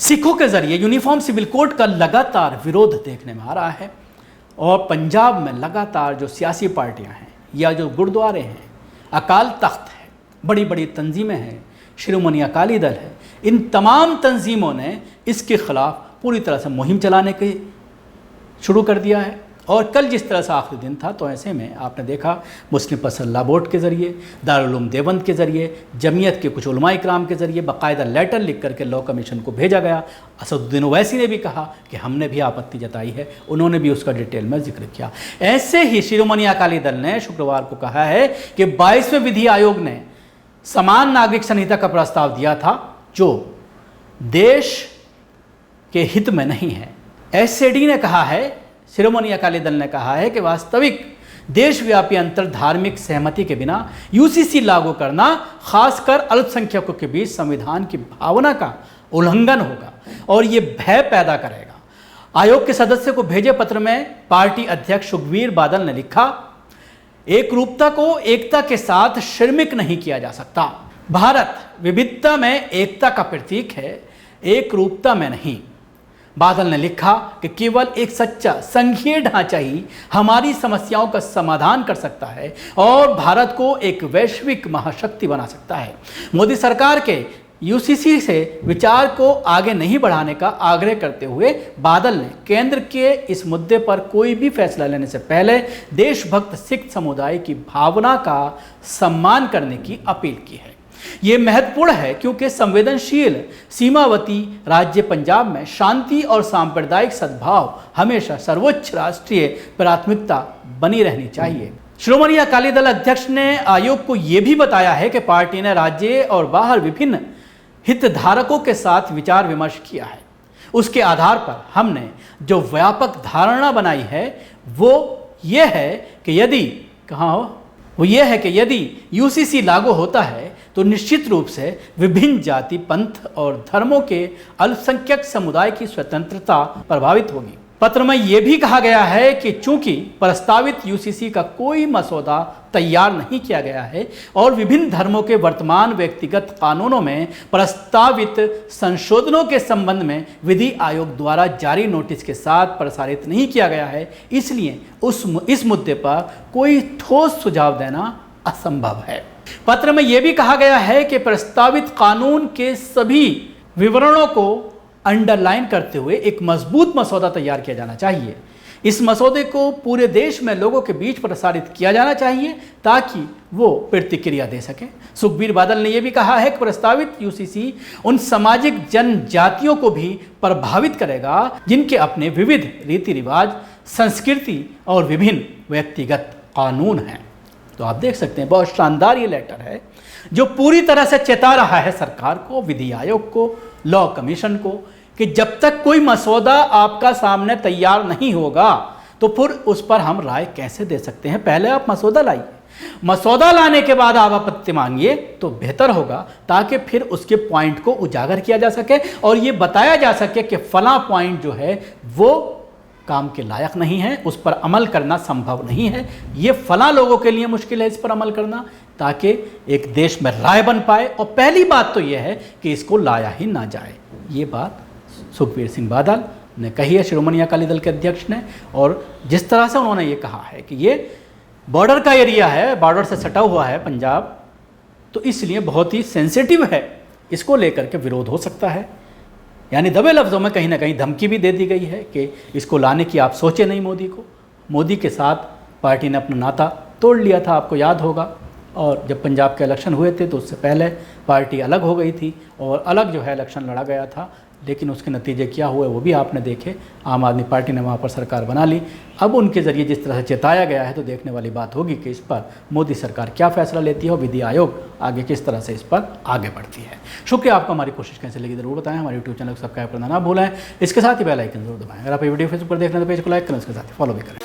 सिखों के जरिए यूनिफॉर्म सिविल कोड का लगातार विरोध देखने में आ रहा है और पंजाब में लगातार जो सियासी पार्टियां हैं या जो गुरुद्वारे हैं, अकाल तख्त है, बड़ी बड़ी तंजीमें हैं, शिरोमणि अकाली दल है, इन तमाम तंजीमों ने इसके खिलाफ पूरी तरह से मुहिम चलाने के शुरू कर दिया है। और कल जिस तरह से आखिरी दिन था, तो ऐसे में आपने देखा मुस्लिम पसल्ला बोर्ड के ज़रिए, दारुल उलूम देवबंद के ज़रिए, जमीयत के कुछ उलमा इकराम के ज़रिए बाकायदा लेटर लिख करके लॉ कमीशन को भेजा गया। असदुद्दीन ओवैसी ने भी कहा कि हमने भी आपत्ति जताई है, उन्होंने भी उसका डिटेल में जिक्र किया। ऐसे ही शिरोमणि अकाली दल ने शुक्रवार को कहा है कि 22वें विधि आयोग ने समान नागरिक संहिता का प्रस्ताव दिया था जो देश के हित में नहीं है। एसएडी ने कहा है, शिरोमणि अकाली दल ने कहा है कि वास्तविक देशव्यापी अंतर धार्मिक सहमति के बिना यूसीसी लागू करना खासकर अल्पसंख्यकों के बीच संविधान की भावना का उल्लंघन होगा और ये भय पैदा करेगा। आयोग के सदस्य को भेजे पत्र में पार्टी अध्यक्ष सुखबीर बादल ने लिखा, एकरूपता को एकता के साथ श्रमिक नहीं किया जा सकता। भारत विविधता में एकता का प्रतीक है, एकरूपता में नहीं। बादल ने लिखा कि केवल एक सच्चा संघीय ढांचा ही हमारी समस्याओं का समाधान कर सकता है और भारत को एक वैश्विक महाशक्ति बना सकता है। मोदी सरकार के यूसीसी से विचार को आगे नहीं बढ़ाने का आग्रह करते हुए बादल ने केंद्र के इस मुद्दे पर कोई भी फैसला लेने से पहले देशभक्त सिख समुदाय की भावना का सम्मान करने की अपील की है। ये महत्वपूर्ण है क्योंकि संवेदनशील सीमावर्ती राज्य पंजाब में शांति और सांप्रदायिक सद्भाव हमेशा सर्वोच्च राष्ट्रीय प्राथमिकता बनी रहनी चाहिए। श्रोमणी अकाली दल अध्यक्ष ने आयोग को यह भी बताया है कि पार्टी ने राज्य और बाहर विभिन्न हितधारकों के साथ विचार विमर्श किया है। उसके आधार पर हमने जो व्यापक धारणा बनाई है वो ये है कि यदि यूसीसी लागू होता है तो निश्चित रूप से विभिन्न जाति, पंथ और धर्मों के अल्पसंख्यक समुदाय की स्वतंत्रता प्रभावित होगी। पत्र में यह भी कहा गया है कि चूंकि प्रस्तावित यूसीसी का कोई मसौदा तैयार नहीं किया गया है और विभिन्न धर्मों के वर्तमान व्यक्तिगत कानूनों में प्रस्तावित संशोधनों के संबंध में विधि आयोग द्वारा जारी नोटिस के साथ प्रसारित नहीं किया गया है, इसलिए इस मुद्दे पर कोई ठोस सुझाव देना असंभव है। पत्र में यह भी कहा गया है कि प्रस्तावित कानून के सभी विवरणों को अंडरलाइन करते हुए एक मजबूत मसौदा तैयार किया जाना चाहिए। इस मसौदे को पूरे देश में लोगों के बीच प्रसारित किया जाना चाहिए ताकि वो प्रतिक्रिया दे सकें। सुखबीर बादल ने यह भी कहा है कि प्रस्तावित यूसीसी उन सामाजिक जनजातियों को भी प्रभावित करेगा जिनके अपने विविध रीति रिवाज, संस्कृति और विभिन्न व्यक्तिगत कानून हैं। तो आप देख सकते हैं बहुत शानदार ये लेटर है जो पूरी तरह से चेता रहा है सरकार को, विधि आयोग को, लॉ कमीशन को कि जब तक कोई मसौदा आपका सामने तैयार नहीं होगा तो फिर उस पर हम राय कैसे दे सकते हैं। पहले आप मसौदा लाइए, मसौदा लाने के बाद आप आपत्ति मांगिए तो बेहतर होगा ताकि फिर उसके पॉइंट को उजागर किया जा सके और ये बताया जा सके कि फला पॉइंट जो है वो काम के लायक नहीं है, उस पर अमल करना संभव नहीं है, ये फला लोगों के लिए मुश्किल है इस पर अमल करना, ताकि एक देश में राय बन पाए। और पहली बात तो यह है कि इसको लाया ही ना जाए। ये बात सुखबीर सिंह बादल ने कही है, शिरोमणि अकाली दल के अध्यक्ष ने। और जिस तरह से उन्होंने ये कहा है कि ये बॉर्डर का एरिया है, बॉर्डर से सटा हुआ है पंजाब, तो इसलिए बहुत ही सेंसिटिव है, इसको लेकर के विरोध हो सकता है। यानी दबे लफ्ज़ों में कहीं ना कहीं धमकी भी दे दी गई है कि इसको लाने की आप सोचे नहीं मोदी को। मोदी के साथ पार्टी ने अपना नाता तोड़ लिया था, आपको याद होगा। और जब पंजाब के इलेक्शन हुए थे तो उससे पहले पार्टी अलग हो गई थी और अलग जो है इलेक्शन लड़ा गया था, लेकिन उसके नतीजे क्या हुए वो भी आपने देखे। आम आदमी पार्टी ने वहाँ पर सरकार बना ली। अब उनके ज़रिए जिस तरह से चेताया गया है तो देखने वाली बात होगी कि इस पर मोदी सरकार क्या फैसला लेती है और विधि आयोग आगे किस तरह से इस पर आगे बढ़ती है। शुक्रिया आपका। हमारी कोशिश कैसे लगी ज़रूर बताएं। हमारे यूट्यूब चैनल को सब्सक्राइब करना ना भूलें। इसके साथ ही बेल आइकन जरूर दबाएं। अगर आप ये वीडियो फेसबुक पर देख रहे हैं तो पेज को लाइक करें, उसके साथ ही फॉलो भी करें।